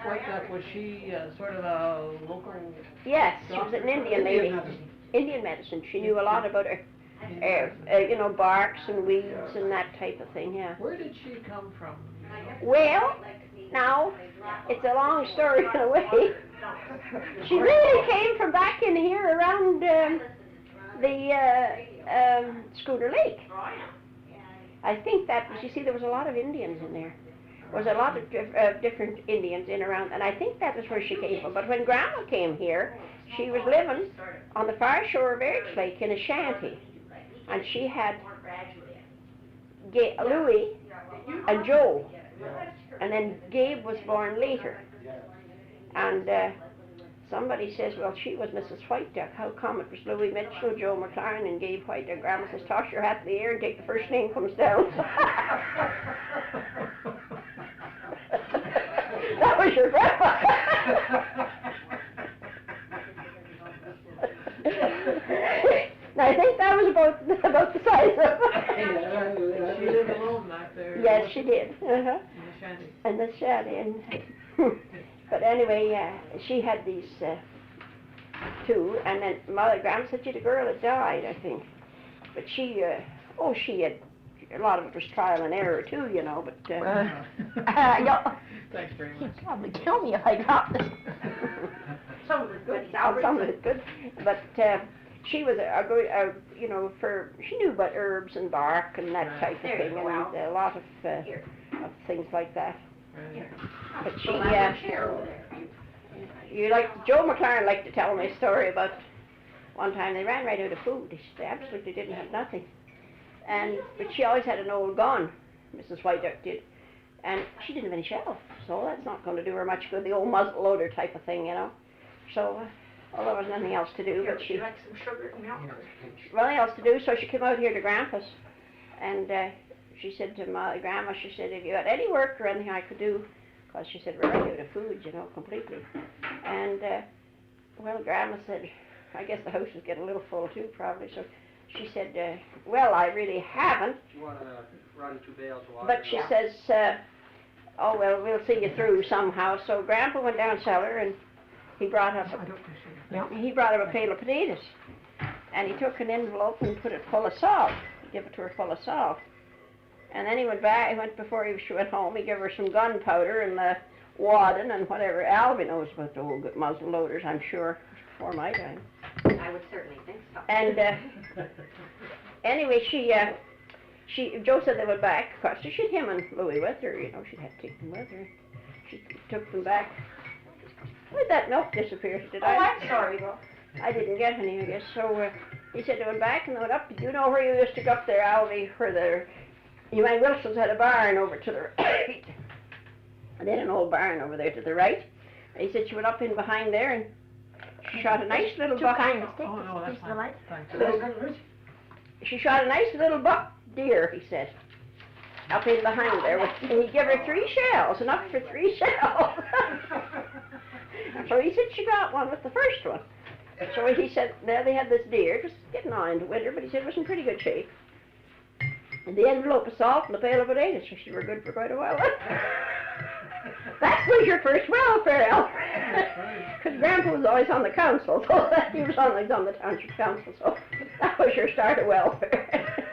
Whiteduck, was she sort of a local? Yes, she was an Indian lady. Indian medicine. She knew a lot about her, you know, barks and weeds and that type of thing, yeah. Where did she come from? Well, now, it's a long story in a way. She really came from back in here around the Schooner Lake. I think that, you see, there was a lot of Indians in there. There was a lot of different Indians in around, and I think that is where she came from. But when Grandma came here, she was living on the far shore of Eric's Lake in a shanty. And she had Louis and Joe. And then Gabe was born later. And somebody says, well, she was Mrs. Whiteduck. How come it was Louis Mitchell, Joe McLaren, and Gabe Whiteduck? Grandma says, toss your hat in the air and take the first name comes down. That was your grandma. Now, I think that was about the size of it. She lived alone back there. Yes, she did. Uh-huh. In the shanty. And but anyway, she had these two, and then Grandma said she had a girl that died, I think. But she had, a lot of it was trial and error too, you know, but... Thanks very much. He'd probably kill me if I dropped it. Some of it good. Some of it good. But she was you know, she knew about herbs and bark and that type of thing, and a lot of things like that. Right. But she, Joe McLaren liked to tell me a story about one time they ran right out of food. They absolutely didn't have nothing. But she always had an old gun, Mrs. Whiteduck did. And she didn't have any shells, so that's not going to do her much good, the old muzzle loader type of thing, you know. So, well, there was nothing else to do, but she... liked some sugar and milk. Nothing else to do, so she came out here to Grandpa's, and she said to my Grandma, she said, if you had any work or anything I could do, because she said, we're running out of food, you know, completely. And, well, Grandma said, I guess the house was getting a little full too, probably, so she said, well, I really haven't. Do you want to run 2 bales of water? But she says, oh, well, we'll see you through somehow. So Grandpa went down cellar and he brought up a pail of potatoes. And he took an envelope and put it full of salt. He gave it to her full of salt. And then he went before he went home, he gave her some gunpowder and the wadding and whatever. Alvie knows about the old muzzle loaders, I'm sure, before my time. I would certainly think so. And anyway, Joe said they went back, of course, so she'd him and Louis with her, you know, she'd have to take them with her. She took them back. Where'd that milk disappear? I'm sorry, Bo. I didn't get any, I guess. So he said they went back and they went up. Do you know where you used to go up there, Alvie, where you and Wilson's had a barn over to the right. And they had an old barn over there to the right. And he said she went up in behind there and she shot a nice little buck. Oh, no, that's fine. Thanks. She shot a nice little buck deer, he said, up in behind there. And he gave her 3 shells, enough for 3 shells. So he said she got one with the first one. So he said, there they had this deer, just getting on into winter, but he said it was in pretty good shape. And the envelope of salt and the pail of potatoes, so she were good for quite a while. That was your first welfare, Alfred. Because Grandpa was always on the council, so he was on the township council, so that was your start of welfare.